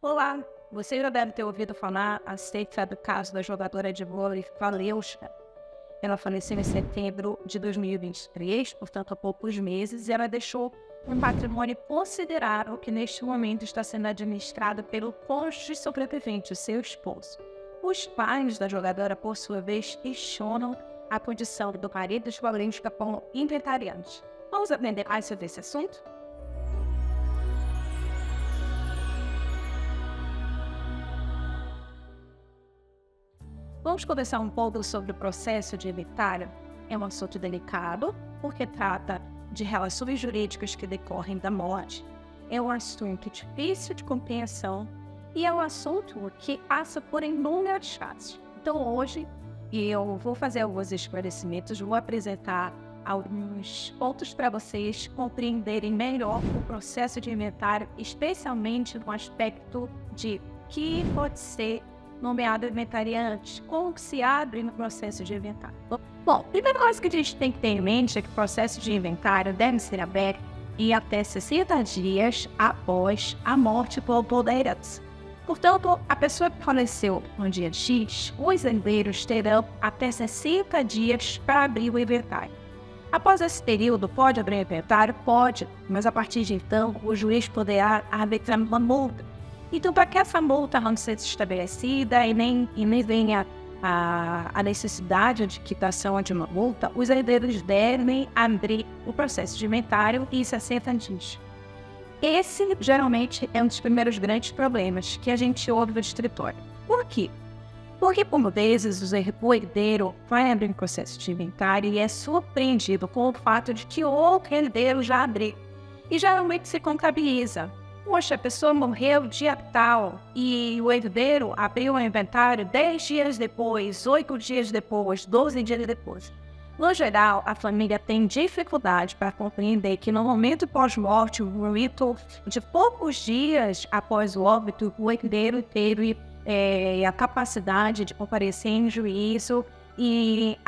Olá, você já deve ter ouvido falar acerca do caso da jogadora de vôlei Valeushka. Ela faleceu em setembro de 2023, portanto há poucos meses, e ela deixou um patrimônio considerável que neste momento está sendo administrado pelo cônjuge sobrevivente, o seu esposo. Os pais da jogadora, por sua vez, questionam a condição do marido de Valeushka como inventariante. Vamos aprender mais sobre esse assunto? Vamos conversar um pouco sobre o processo de inventário. É um assunto delicado, porque trata de relações jurídicas que decorrem da morte. É um assunto difícil de compreensão e é um assunto que passa por inúmeras fases. Então, hoje, eu vou fazer alguns esclarecimentos, vou apresentar alguns pontos para vocês compreenderem melhor o processo de inventário, especialmente no aspecto de que pode ser nomeado inventariante, como que se abre no processo de inventário. Bom, a primeira coisa que a gente tem que ter em mente é que o processo de inventário deve ser aberto em até 60 dias após a morte por herança. Portanto, a pessoa que faleceu no dia X, os herdeiros terão até 60 dias para abrir o inventário. Após esse período, pode abrir o inventário? Pode, mas a partir de então, o juiz poderá arbitrar uma multa. Então, para que essa multa não seja estabelecida e nem venha a necessidade de quitação de uma multa, os herdeiros devem abrir o processo de inventário em 60 dias. Esse, geralmente, é um dos primeiros grandes problemas que a gente ouve no escritório. Por quê? Porque, por vezes, o herdeiro vai abrir um processo de inventário e é surpreendido com o fato de que outro herdeiro já abriu. E geralmente se contabiliza. Poxa, a pessoa morreu dia tal e o herdeiro abriu o inventário 10 dias depois, 8 dias depois, 12 dias depois. No geral, a família tem dificuldade para compreender que no momento pós-morte, o rito de poucos dias após o óbito, o herdeiro teve a capacidade de comparecer em juízo e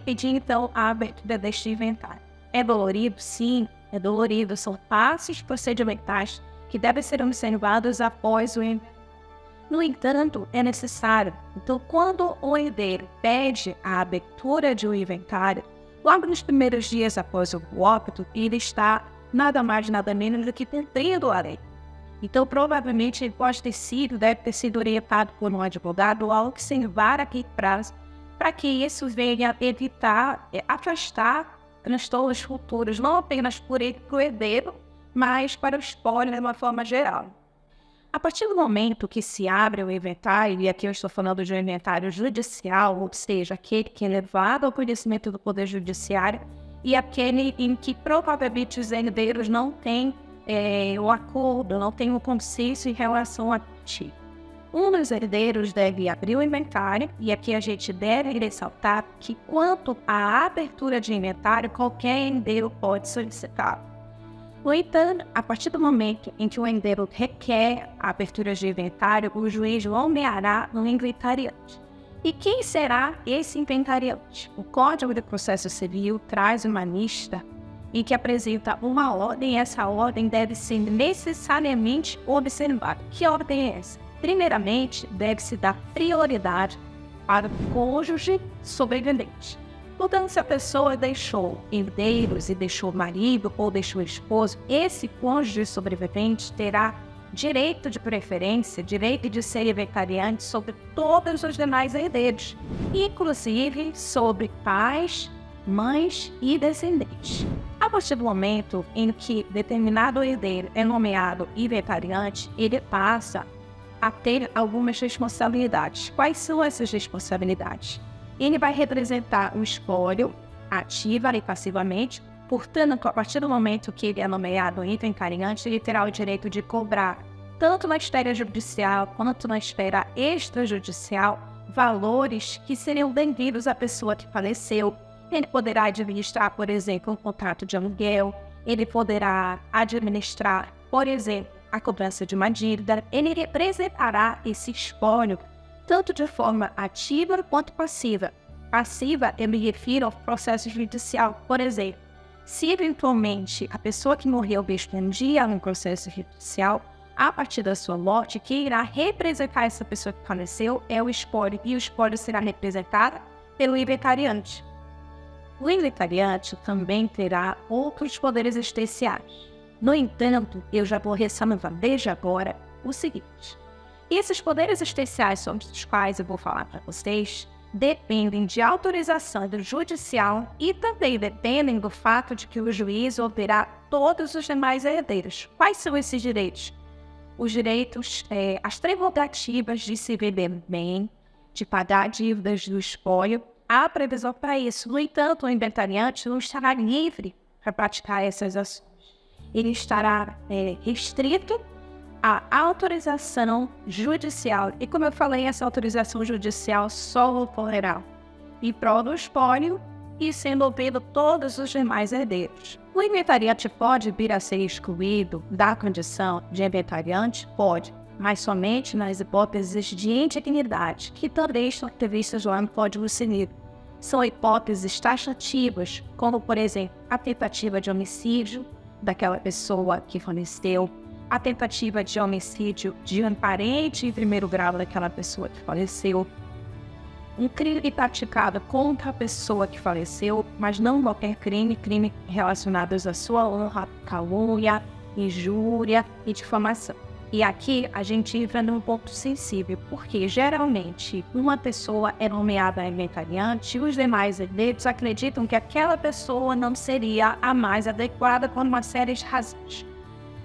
pedir então a abertura deste inventário. É dolorido? Sim, é dolorido. São passos procedimentais que devem ser observados após o inventário. No entanto, é necessário. Então, quando o herdeiro pede a abertura de um inventário, logo nos primeiros dias após o óbito, ele está nada mais nada menos do que cumprindo a lei. Então, provavelmente, ele deve ter sido orientado por um advogado ao observar aquele prazo, para que isso venha evitar, afastar transtornos futuros, não apenas por ele, para o herdeiro, mas para o espólio de uma forma geral. A partir do momento que se abre o inventário, e aqui eu estou falando de um inventário judicial, ou seja, aquele que é levado ao conhecimento do Poder Judiciário, e aquele em que provavelmente os herdeiros não têm o acordo, não têm o consenso em relação a ti. Um dos herdeiros deve abrir o inventário, e aqui a gente deve ressaltar que quanto à abertura de inventário, qualquer herdeiro pode solicitar. No entanto, a partir do momento em que o herdeiro requer a abertura de inventário, o juiz nomeará um inventariante. E quem será esse inventariante? O Código de Processo Civil traz uma lista em que apresenta uma ordem, e essa ordem deve ser necessariamente observada. Que ordem é essa? Primeiramente, deve-se dar prioridade para o cônjuge sobrevivente. Portanto, se a pessoa deixou herdeiros e deixou marido ou deixou esposo, esse cônjuge sobrevivente terá direito de preferência, direito de ser inventariante sobre todos os demais herdeiros, inclusive sobre pais, mães e descendentes. A partir do momento em que determinado herdeiro é nomeado inventariante, ele passa a ter algumas responsabilidades. Quais são essas responsabilidades? Ele vai representar o espólio, ativa e passivamente. Portanto, a partir do momento que ele é nomeado inventariante, ele terá o direito de cobrar, tanto na esfera judicial quanto na esfera extrajudicial, valores que seriam devidos à pessoa que faleceu. Ele poderá administrar, por exemplo, um contrato de aluguel, ele poderá administrar, por exemplo, a cobrança de uma dívida, ele representará esse espólio tanto de forma ativa quanto passiva. Passiva, eu me refiro ao processo judicial. Por exemplo, se eventualmente a pessoa que morreu respondia no processo judicial, a partir da sua morte, que irá representar essa pessoa que faleceu é o espólio, e o espólio será representado pelo inventariante. O inventariante também terá outros poderes especiais. No entanto, eu já vou ressalvar desde agora o seguinte: esses poderes especiais sobre os quais eu vou falar para vocês dependem de autorização do judicial e também dependem do fato de que o juiz ouvirá todos os demais herdeiros. Quais são esses direitos? Os direitos, as prerrogativas de se viver bem, de pagar dívidas do espólio, há previsão para isso. No entanto, o inventariante não estará livre para praticar essas ações. Ele estará restrito à autorização judicial. E como eu falei, essa autorização judicial só ocorrerá em prol do espólio e sendo ouvido todos os demais herdeiros. O inventariante pode vir a ser excluído da condição de inventariante? Pode, mas somente nas hipóteses de indignidade, que também estão previstas lá no Código Civil. São hipóteses taxativas, como, por exemplo, a tentativa de homicídio daquela pessoa que faleceu, a tentativa de homicídio de um parente em primeiro grau daquela pessoa que faleceu, um crime praticado contra a pessoa que faleceu, mas não qualquer crime relacionados à sua honra, calúnia, injúria e difamação. E aqui a gente entra num ponto sensível, porque geralmente uma pessoa é nomeada inventariante e os demais herdeiros acreditam que aquela pessoa não seria a mais adequada por uma série de razões.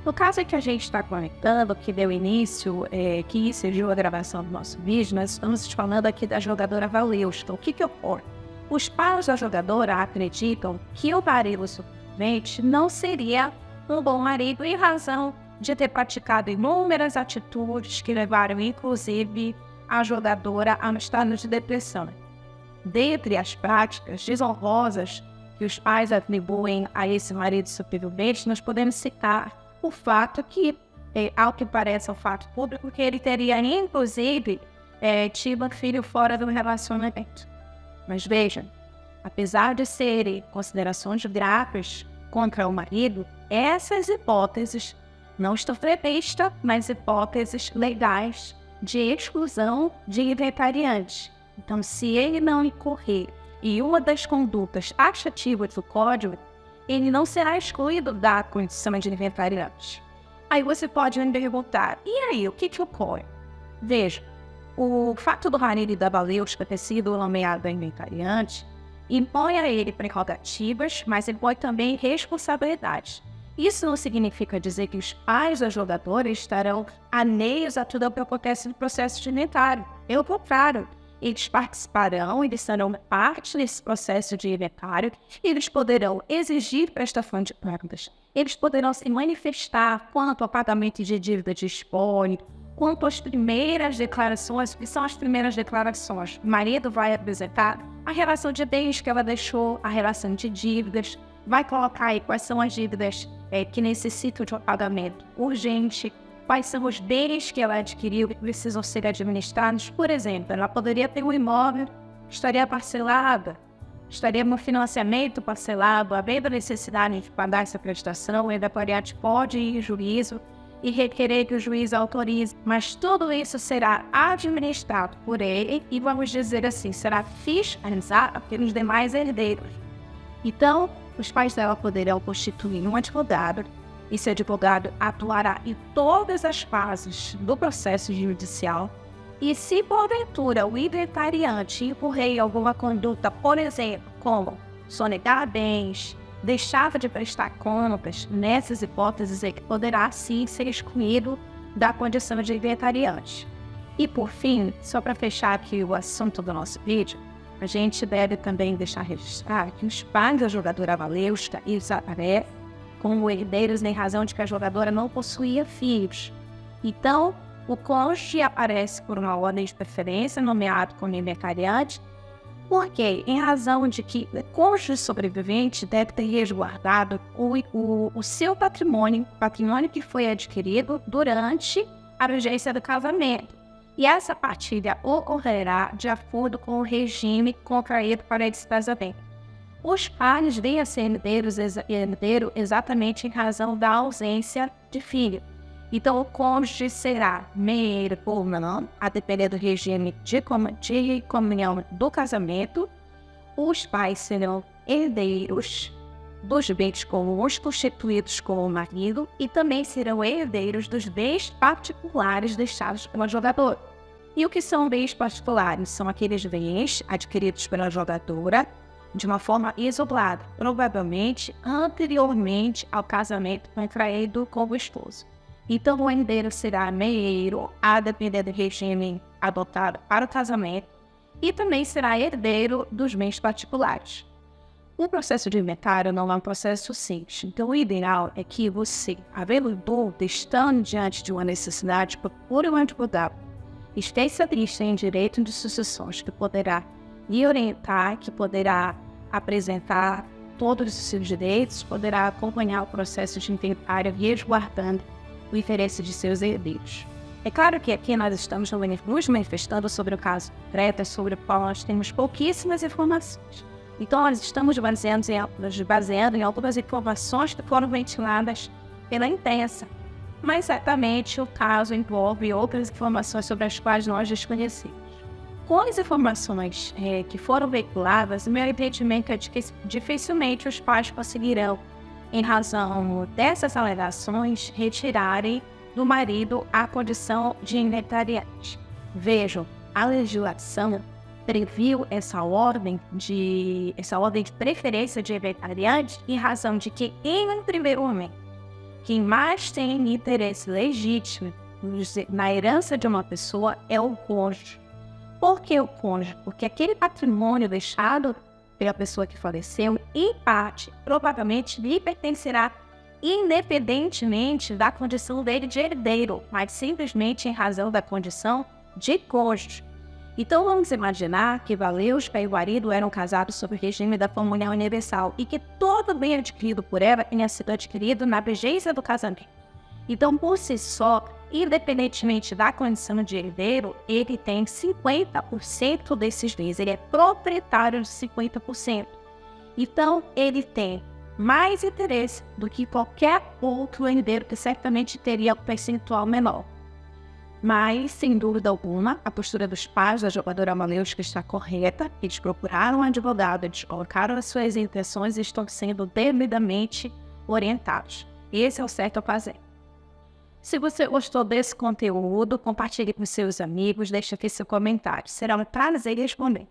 No caso em que a gente está comentando, que deu início, que surgiu a gravação do nosso vídeo, nós estamos falando aqui da jogadora Valeuska. O que ocorre? Os pais da jogadora acreditam que o marido sobrevivente não seria um bom marido em razão de ter praticado inúmeras atitudes que levaram, inclusive, a jogadora a um estado de depressão. Dentre as práticas desonrosas que os pais atribuem a esse marido sobrevivente, nós podemos citar o fato que, ao que parece um fato público, que ele teria, inclusive, tido um filho fora do relacionamento. Mas vejam, apesar de serem considerações graves contra o marido, essas hipóteses não estão previstas nas hipóteses legais de exclusão de inventariante. Então, se ele não incorrer em uma das condutas taxativas do Código, ele não será excluído da condição de inventariante. Aí você pode me perguntar, e aí, o que ocorre? Veja, o fato do marido da Valeuska ter sido nomeado inventariante impõe a ele prerrogativas, mas impõe também responsabilidades. Isso não significa dizer que os pais da jogadora estarão alheios a tudo o que acontece no processo de inventário. Pelo contrário, eles participarão, eles serão parte desse processo de inventário, eles poderão exigir prestação de contas, eles poderão se manifestar quanto ao pagamento de dívida de espólio, quanto às primeiras declarações. Que são as primeiras declarações? O marido vai apresentar a relação de bens que ela deixou, a relação de dívidas, vai colocar aí quais são as dívidas que necessitam de um pagamento urgente, quais são os bens que ela adquiriu que precisam ser administrados. Por exemplo, ela poderia ter um imóvel, estaria parcelada, estaria no financiamento parcelado, havendo necessidade de pagar essa prestação, o inventariante pode ir em juízo e requerer que o juiz autorize, mas tudo isso será administrado por ele e, vamos dizer assim, será fiscalizado pelos demais herdeiros. Então, os pais dela poderão constituir um advogado. Esse advogado atuará em todas as fases do processo judicial e, se porventura o inventariante incorrer em alguma conduta, por exemplo, como sonegar bens, deixava de prestar contas, nessas hipóteses é que poderá sim ser excluído da condição de inventariante. E por fim, só para fechar aqui o assunto do nosso vídeo, a gente deve também deixar registrar que os pais da jogadora Valeuska aparecem como herdeiros em razão de que a jogadora não possuía filhos. Então, o cônjuge aparece por uma ordem de preferência, nomeado como inventariante, porque, em razão de que o cônjuge sobrevivente deve ter resguardado o seu patrimônio que foi adquirido durante a vigência do casamento. E essa partilha ocorrerá de acordo com o regime contraído para esse casamento. Os pais vêm a ser herdeiro exatamente em razão da ausência de filho. Então, o cônjuge será meio ou não, a depender do regime de comunhão do casamento. Os pais serão herdeiros dos bens comuns constituídos com o marido e também serão herdeiros dos bens particulares deixados pelo jogador. E o que são bens particulares? São aqueles bens adquiridos pela jogadora de uma forma isolada, provavelmente anteriormente ao casamento contraído com o esposo. Então, o herdeiro será meio, a depender do regime adotado para o casamento, e também será herdeiro dos bens particulares. O processo de inventário não é um processo simples, então o ideal é que você, havendo dúvida, estando diante de uma necessidade, procure um advogado especialista em direito de sucessões, que poderá lhe orientar, que poderá apresentar todos os seus direitos, poderá acompanhar o processo de inventário, resguardando o interesse de seus herdeiros. É claro que aqui nós estamos nos manifestando sobre o caso concreto, sobre o qual nós temos pouquíssimas informações. Então, nós estamos baseando em algumas informações que foram ventiladas pela imprensa. Mas, certamente, o caso envolve outras informações sobre as quais nós desconhecemos. Com as informações que foram veiculadas, meu entendimento é de que dificilmente os pais conseguirão, em razão dessas alegações, retirarem do marido a condição de inventariante. Vejam, a legislação previu essa ordem de preferência de inventariante em razão de que, em um primeiro momento, quem mais tem interesse legítimo na herança de uma pessoa é o cônjuge. Por que o cônjuge? Porque aquele patrimônio deixado pela pessoa que faleceu, em parte, provavelmente lhe pertencerá independentemente da condição dele de herdeiro, mas simplesmente em razão da condição de cônjuge. Então vamos imaginar que Valeushka e o marido eram casados sob o regime da comunhão universal e que todo bem adquirido por ela tenha sido adquirido na vigência do casamento. Então, por si só, independentemente da condição de herdeiro, ele tem 50% desses bens, ele é proprietário de 50%. Então, ele tem mais interesse do que qualquer outro herdeiro que certamente teria um percentual menor. Mas, sem dúvida alguma, a postura dos pais da jogadora Valeushka está correta. Eles procuraram um advogado, eles colocaram as suas intenções e estão sendo devidamente orientados. Esse é o certo a fazer. Se você gostou desse conteúdo, compartilhe com seus amigos, deixe aqui seu comentário. Será um prazer responder.